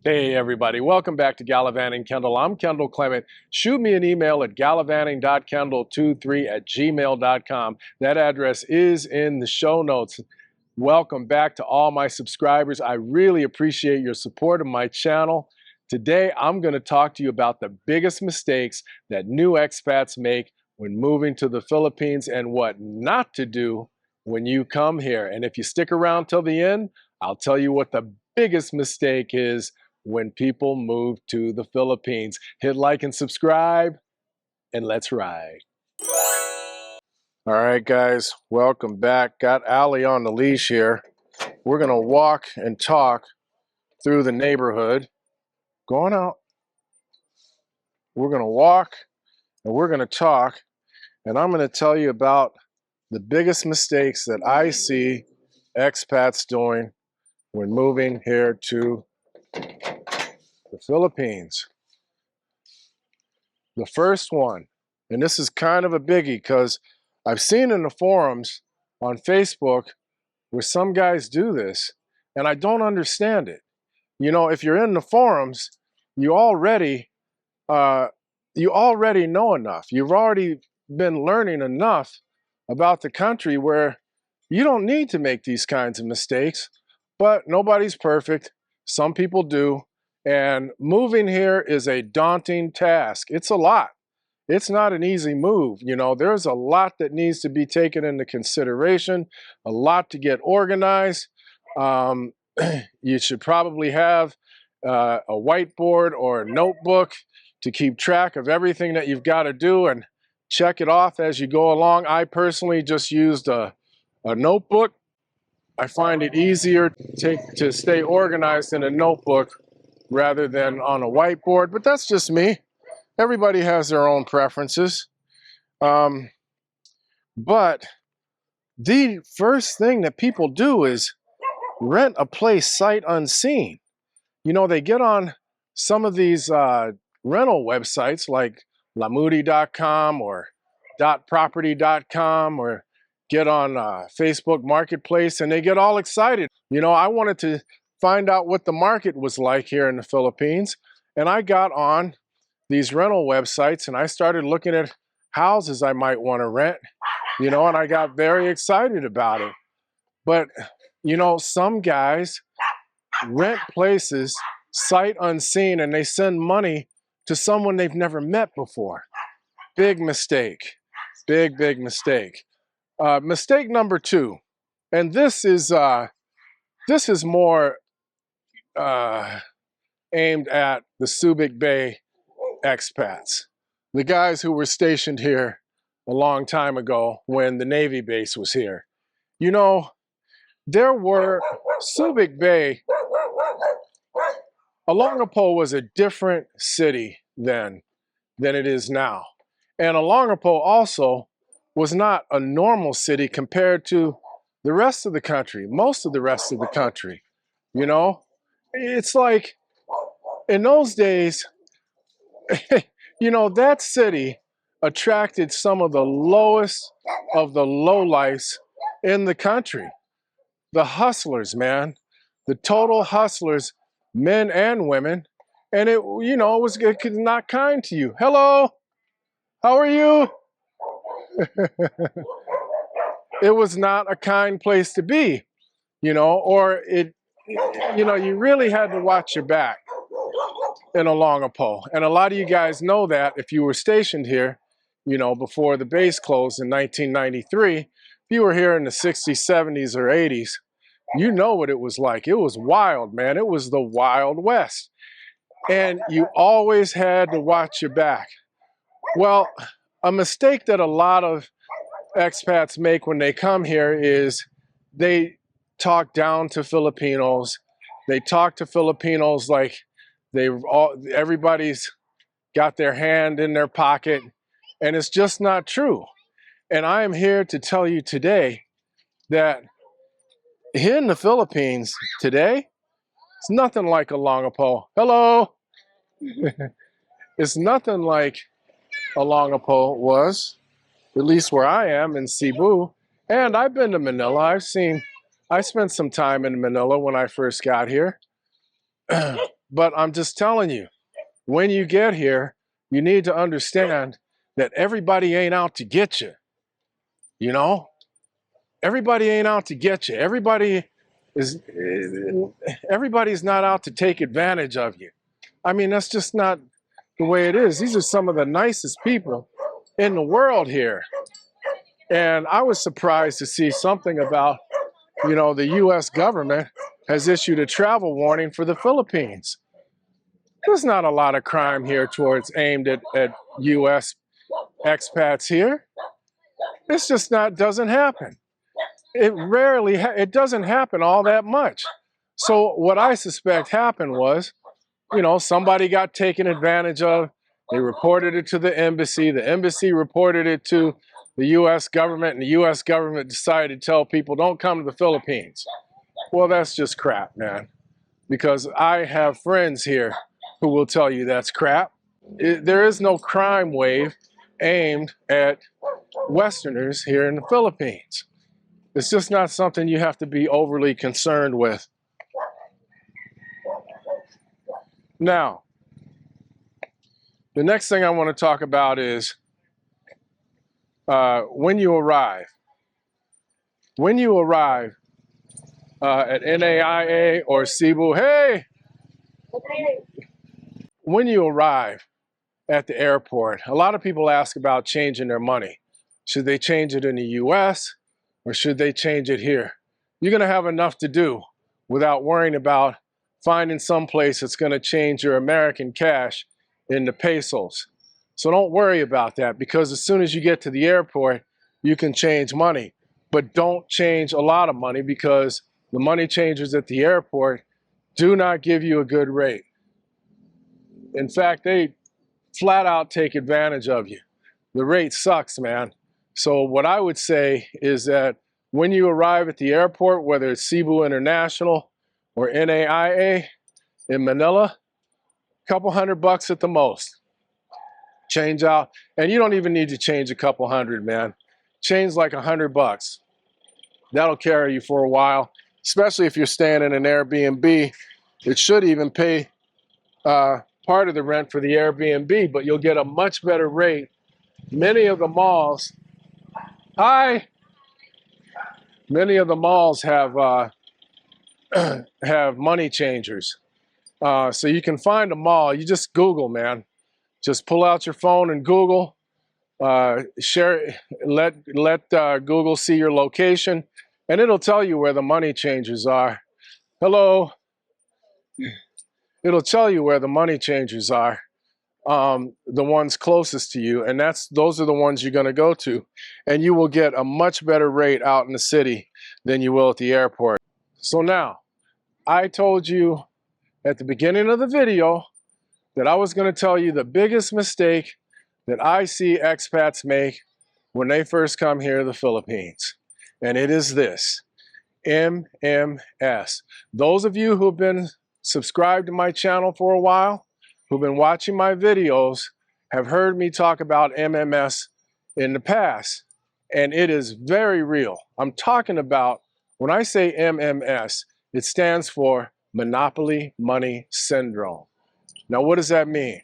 Hey everybody, welcome back to Gallivanting Kendall. I'm Kendall Clement. Shoot me an email at gallivanting.kendall23@gmail.com. That address is in the show notes. Welcome back to all my subscribers. I really appreciate your support of my channel. Today I'm going to talk to you about the biggest mistakes that new expats make when moving to the Philippines and what not to do when you come here. And if you stick around till the end, I'll tell you what the biggest mistake is when people move to the Philippines. Hit like and subscribe, and let's ride. All right, guys, welcome back. Got Allie on the leash here. We're gonna walk and talk through the neighborhood. Going out. We're gonna walk and we're gonna talk, and I'm gonna tell you about the biggest mistakes that I see expats doing when moving here to the Philippines. The first one, and this is kind of a biggie because I've seen in the forums on Facebook where some guys do this, and I don't understand it. You know, if you're in the forums, you already know enough. You've already been learning enough about the country where you don't need to make these kinds of mistakes, but nobody's perfect. Some people do. And moving here is a daunting task. It's a lot. It's not an easy move. You know, there's a lot that needs to be taken into consideration, a lot to get organized. You should probably have a whiteboard or a notebook to keep track of everything that you've got to do and check it off as you go along. I personally just used a notebook. I find it easier to stay organized in a notebook rather than on a whiteboard, but that's just me. Everybody has their own preferences. But the first thing that people do is rent a place sight unseen. You know, they get on some of these rental websites like lamudi.com or .property.com or get on Facebook Marketplace and they get all excited. You know, I wanted to find out what the market was like here in the Philippines, and I got on these rental websites and I started looking at houses I might want to rent, you know, and I got very excited about it. But, you know, some guys rent places sight unseen and they send money to someone they've never met before. Big mistake. Big mistake. Mistake number two, and this is more aimed at the Subic Bay expats, the guys who were stationed here a long time ago when the Navy base was here. You know, Subic Bay, Olongapo was a different city then than it is now. And Olongapo also was not a normal city compared to the rest of the country, most of the rest of the country. You know, it's like in those days, you know, that city attracted some of the lowest of the lowlifes in the country. The hustlers, man, the total hustlers, men and women. And it, you know, it was not kind to you. Hello, how are you? It was not a kind place to be, you know, or you know, you really had to watch your back in Olongapo. And a lot of you guys know that if you were stationed here, you know, before the base closed in 1993, if you were here in the 60s, 70s, or 80s, you know what it was like. It was wild, man. It was the Wild West. And you always had to watch your back. Well, a mistake that a lot of expats make when they come here is they talk down to Filipinos. They talk to Filipinos like everybody's got their hand in their pocket, and it's just not true. And I am here to tell you today that here in the Philippines today, it's nothing like Olongapo. Hello. It's nothing like Olongapo was, at least where I am in Cebu. And I've been to Manila. I spent some time in Manila when I first got here. But I'm just telling you, when you get here, you need to understand that everybody ain't out to get you. You know, everybody ain't out to get you. Everybody's not out to take advantage of you. I mean, that's just not the way it is. These are some of the nicest people in the world here. And I was surprised to see something about, you know, the US government has issued a travel warning for the Philippines. There's not a lot of crime here towards aimed at US expats here. It's just not, doesn't happen. It doesn't happen all that much. So what I suspect happened was, you know, somebody got taken advantage of. They reported it to the embassy. The embassy reported it to the US government, and the US government decided to tell people, don't come to the Philippines. Well, that's just crap, man. Because I have friends here who will tell you that's crap. There is no crime wave aimed at Westerners here in the Philippines. It's just not something you have to be overly concerned with. Now, the next thing I want to talk about is when you arrive. When you arrive at NAIA or Cebu, hey! When you arrive at the airport, a lot of people ask about changing their money. Should they change it in the US or should they change it here? You're going to have enough to do without worrying about finding some place that's going to change your American cash into pesos. So don't worry about that, because as soon as you get to the airport, you can change money. But don't change a lot of money, because the money changers at the airport do not give you a good rate. In fact, they flat out take advantage of you. The rate sucks, man. So what I would say is that when you arrive at the airport, whether it's Cebu International or NAIA in Manila, a couple $100 at the most. Change out, and you don't even need to change a couple hundred, man. Change like $100. That'll carry you for a while, especially if you're staying in an Airbnb. It should even pay part of the rent for the Airbnb, but you'll get a much better rate. Many of the malls, many of the malls have have money changers. So you can find a mall. You just Google, man. Just pull out your phone and Google. Share. Let Google see your location, and it'll tell you where the money changers are. Hello. It'll tell you where the money changers are. The ones closest to you, and those are the ones you're going to go to, and you will get a much better rate out in the city than you will at the airport. So now, I told you at the beginning of the video that I was going to tell you the biggest mistake that I see expats make when they first come here to the Philippines, and it is this: MMS. Those of you who have been subscribed to my channel for a while, who've been watching my videos, have heard me talk about MMS in the past, and it is very real. I'm talking about, when I say MMS, it stands for Monopoly Money Syndrome. Now, what does that mean?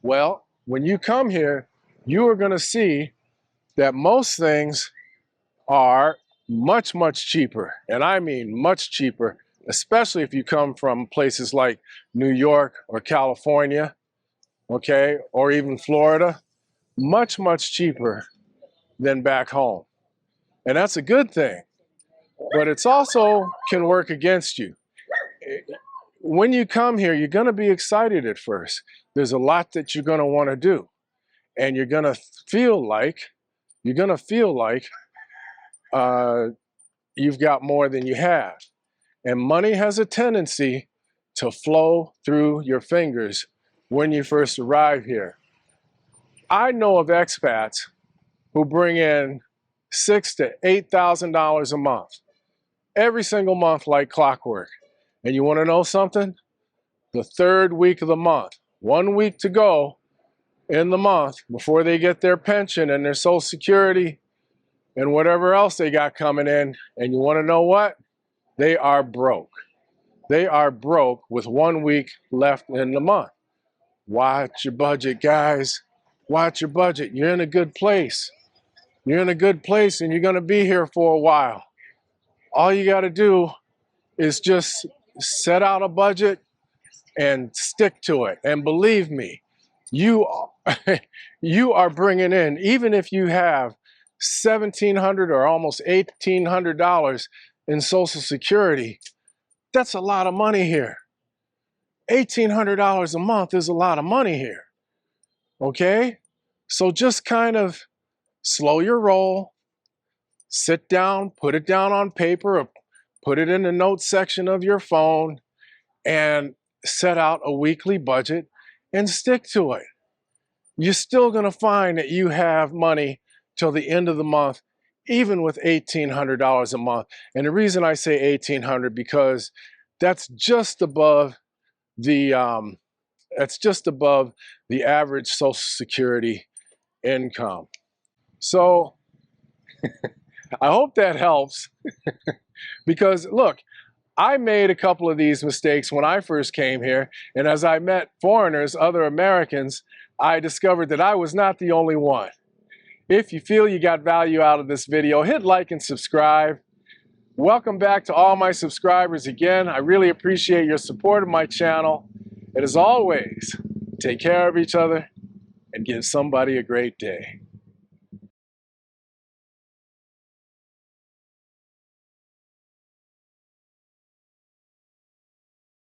Well, when you come here, you are going to see that most things are much, much cheaper, and I mean much cheaper, especially if you come from places like New York or California, okay, or even Florida. Much, much cheaper than back home. And that's a good thing, but it's also can work against you. When you come here, you're going to be excited at first. There's a lot that you're going to want to do, and you're going to feel like you've got more than you have. And money has a tendency to flow through your fingers when you first arrive here. I know of expats who bring in $6,000 to $8,000 a month, every single month like clockwork. And you want to know something? The third week of the month, 1 week to go in the month before they get their pension and their Social Security and whatever else they got coming in, and you want to know what? They are broke. They are broke with 1 week left in the month. Watch your budget, guys. Watch your budget. You're in a good place. You're in a good place and you're going to be here for a while. All you got to do is just set out a budget and stick to it. And believe me, you you are bringing in, even if you have $1,700 or almost $1,800 in Social Security, that's a lot of money here. $1,800 a month is a lot of money here. Okay? So just kind of slow your roll, sit down, put it down on paper, or put it in the notes section of your phone, and set out a weekly budget and stick to it. You're still going to find that you have money till the end of the month, even with $1,800 a month. And the reason I say $1,800 because that's just above the average Social Security income. So I hope that helps because look, I made a couple of these mistakes when I first came here, and as I met foreigners, other Americans, I discovered that I was not the only one. If you feel you got value out of this video, hit like and subscribe. Welcome back to all my subscribers again. I really appreciate your support of my channel. And as always, take care of each other and give somebody a great day.